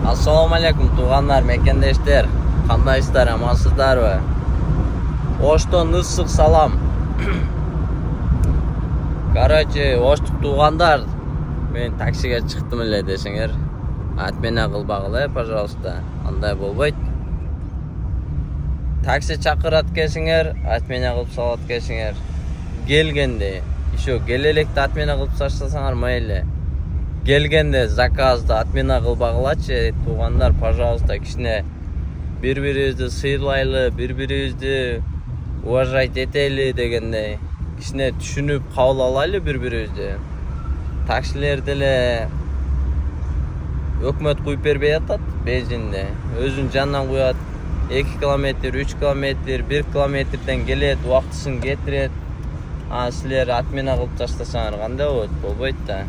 Assalamu alaikum tuğanlar, mekendештер. Кандайсыздар, амансыздарбы? Оштон ысык салам. Короче, оштук туғандар. Мен таксиге чыктым эле десеңер. Отмена кылбагыла, пожалуйста. Андай болбойт. Такси чакырат кесиңер, отмена кылып салат кесиңер. Келгенде, еще келе электе отмена кылып таштасаңар мейли. Келгенде заказды отмена кылбагылачы, туғандар, пожалуйста, кичине бири-бирибизди сыйлайлы, бири-бирибизди уважать этели дегендей. Кичине түшүнүп кабыл алайлы бири-бирибизди. Таксилер деле өкмөт куюп бербей атат бензинди. Өзүнүн жанынан куят. 2 километр, 3 километр, 1 километрден келет, убактысын кетирет. Силер отмена кылып таштасаңар кандай болот? Болбойт да.